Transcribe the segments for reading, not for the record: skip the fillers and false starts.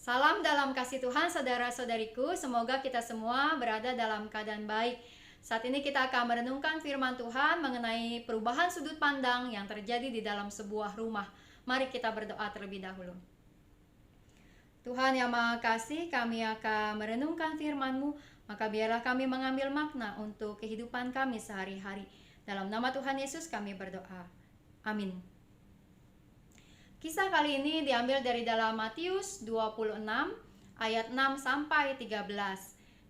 Salam dalam kasih Tuhan saudara-saudariku, semoga kita semua berada dalam keadaan baik. Saat ini kita akan merenungkan firman Tuhan mengenai perubahan sudut pandang yang terjadi di dalam sebuah rumah. Mari kita berdoa terlebih dahulu. Tuhan yang Maha Kasih, kami akan merenungkan firman-Mu, maka biarlah kami mengambil makna untuk kehidupan kami sehari-hari. Dalam nama Tuhan Yesus kami berdoa. Amin. Kisah kali ini diambil dari dalam Matius 26 ayat 6 sampai 13.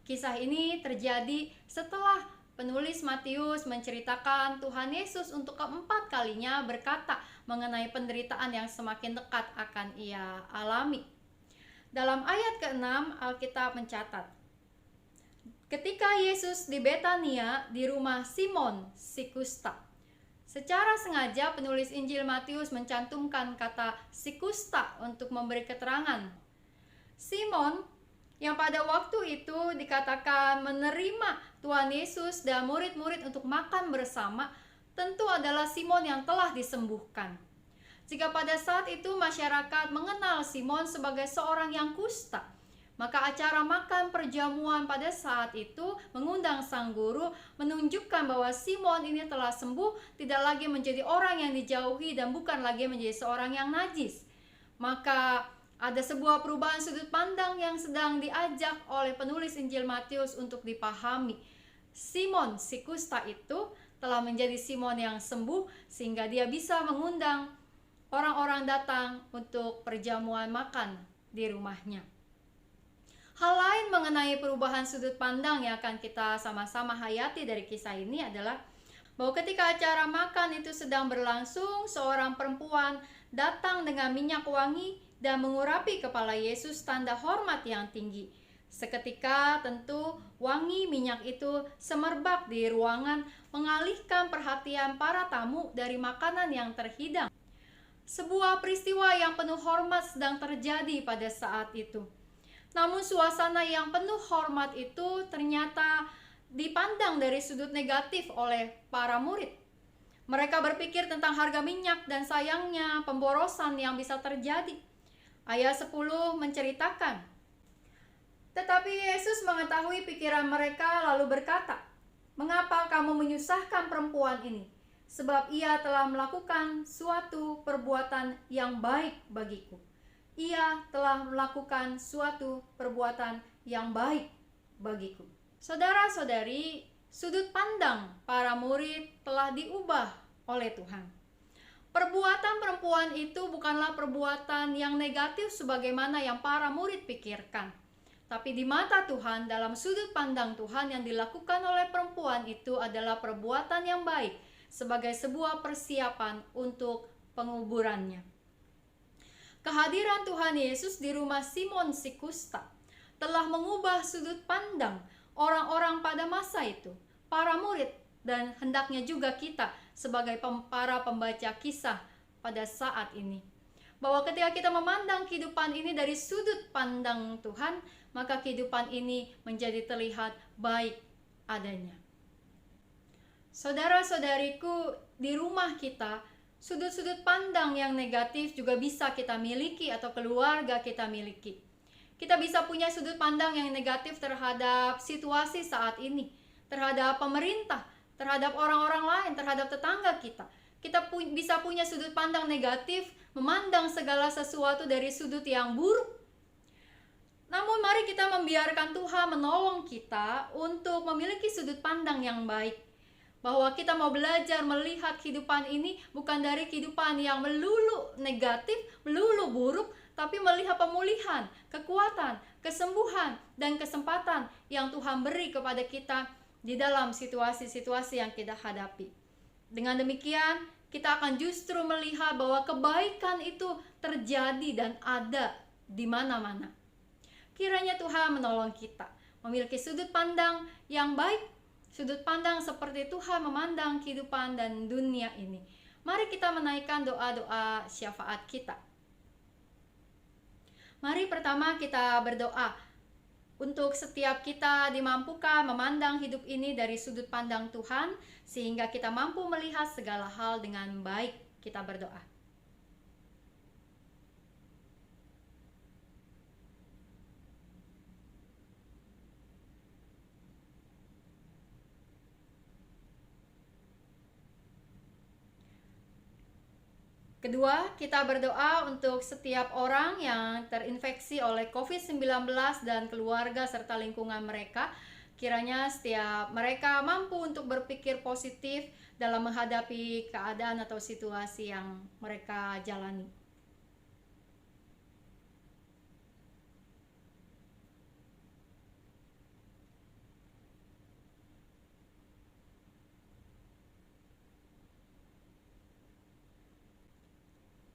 Kisah ini terjadi setelah penulis Matius menceritakan Tuhan Yesus untuk keempat kalinya berkata mengenai penderitaan yang semakin dekat akan ia alami. Dalam ayat ke-6 Alkitab mencatat, ketika Yesus di Betania di rumah Simon si kusta. Secara sengaja penulis Injil Matius mencantumkan kata si kusta untuk memberi keterangan. Simon yang pada waktu itu dikatakan menerima Tuhan Yesus dan murid-murid untuk makan bersama, tentu adalah Simon yang telah disembuhkan. Jika pada saat itu masyarakat mengenal Simon sebagai seorang yang kusta, maka acara makan perjamuan pada saat itu mengundang sang guru, menunjukkan bahwa Simon ini telah sembuh, tidak lagi menjadi orang yang dijauhi dan bukan lagi menjadi seorang yang najis. Maka ada sebuah perubahan sudut pandang yang sedang diajak oleh penulis Injil Matius untuk dipahami. Simon si kusta itu telah menjadi Simon yang sembuh sehingga dia bisa mengundang orang-orang datang untuk perjamuan makan di rumahnya. Hal lain mengenai perubahan sudut pandang yang akan kita sama-sama hayati dari kisah ini adalah bahwa ketika acara makan itu sedang berlangsung, seorang perempuan datang dengan minyak wangi dan mengurapi kepala Yesus tanda hormat yang tinggi. Seketika tentu wangi minyak itu semerbak di ruangan, mengalihkan perhatian para tamu dari makanan yang terhidang. Sebuah peristiwa yang penuh hormat sedang terjadi pada saat itu. Namun suasana yang penuh hormat itu ternyata dipandang dari sudut negatif oleh para murid. Mereka berpikir tentang harga minyak dan sayangnya pemborosan yang bisa terjadi. Ayat 10 menceritakan, tetapi Yesus mengetahui pikiran mereka lalu berkata, "Mengapa kamu menyusahkan perempuan ini? Sebab ia telah melakukan suatu perbuatan yang baik bagiku. Ia telah melakukan suatu perbuatan yang baik bagiku." Saudara-saudari, sudut pandang para murid telah diubah oleh Tuhan. Perbuatan perempuan itu bukanlah perbuatan yang negatif sebagaimana yang para murid pikirkan. Tapi di mata Tuhan, dalam sudut pandang Tuhan, yang dilakukan oleh perempuan itu adalah perbuatan yang baik sebagai sebuah persiapan untuk penguburannya. Kehadiran Tuhan Yesus di rumah Simon si kusta telah mengubah sudut pandang orang-orang pada masa itu, para murid, dan hendaknya juga kita sebagai para pembaca kisah pada saat ini. Bahwa ketika kita memandang kehidupan ini dari sudut pandang Tuhan, maka kehidupan ini menjadi terlihat baik adanya. Saudara-saudariku, di rumah kita, sudut-sudut pandang yang negatif juga bisa kita miliki atau keluarga kita miliki. Kita bisa punya sudut pandang yang negatif terhadap situasi saat ini, terhadap pemerintah, terhadap orang-orang lain, terhadap tetangga kita. Kita bisa punya sudut pandang negatif, memandang segala sesuatu dari sudut yang buruk. Namun mari kita membiarkan Tuhan menolong kita untuk memiliki sudut pandang yang baik. Bahwa kita mau belajar melihat kehidupan ini bukan dari kehidupan yang melulu negatif, melulu buruk, tapi melihat pemulihan, kekuatan, kesembuhan, dan kesempatan yang Tuhan beri kepada kita di dalam situasi-situasi yang kita hadapi. Dengan demikian, kita akan justru melihat bahwa kebaikan itu terjadi dan ada di mana-mana. Kiranya Tuhan menolong kita memiliki sudut pandang yang baik, sudut pandang seperti Tuhan memandang kehidupan dan dunia ini. Mari kita menaikkan doa-doa syafaat kita. Mari pertama kita berdoa untuk setiap kita dimampukan memandang hidup ini dari sudut pandang Tuhan, sehingga kita mampu melihat segala hal dengan baik. Kita berdoa. Kedua, kita berdoa untuk setiap orang yang terinfeksi oleh COVID-19 dan keluarga serta lingkungan mereka. Kiranya setiap mereka mampu untuk berpikir positif dalam menghadapi keadaan atau situasi yang mereka jalani.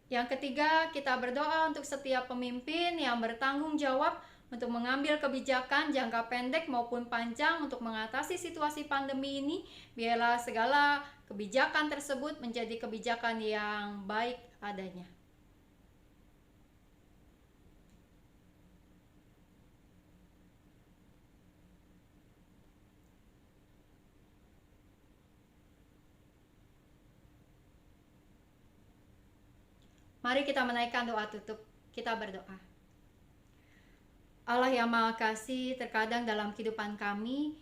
Yang ketiga, kita berdoa untuk setiap pemimpin yang bertanggung jawab untuk mengambil kebijakan jangka pendek maupun panjang untuk mengatasi situasi pandemi ini. Biarlah segala kebijakan tersebut menjadi kebijakan yang baik adanya. Mari kita menaikkan doa tutup. Kita berdoa. Allah yang Maha Kasih, terkadang dalam kehidupan kami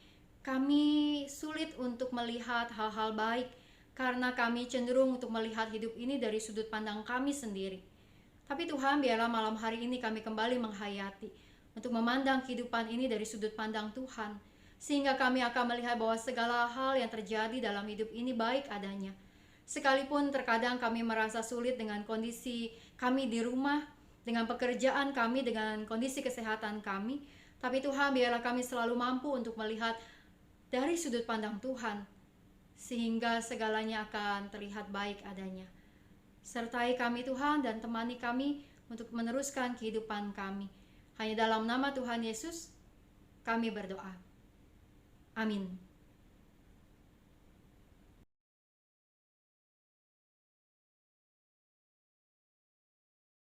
sulit untuk melihat hal-hal baik karena kami cenderung untuk melihat hidup ini dari sudut pandang kami sendiri. Tapi Tuhan, biarlah malam hari ini kami kembali menghayati untuk memandang kehidupan ini dari sudut pandang Tuhan, sehingga kami akan melihat bahwa segala hal yang terjadi dalam hidup ini baik adanya. Sekalipun terkadang kami merasa sulit dengan kondisi kami di rumah, dengan pekerjaan kami, dengan kondisi kesehatan kami, tapi Tuhan, biarlah kami selalu mampu untuk melihat dari sudut pandang Tuhan, sehingga segalanya akan terlihat baik adanya. Sertai kami Tuhan dan temani kami untuk meneruskan kehidupan kami. Hanya dalam nama Tuhan Yesus kami berdoa. Amin.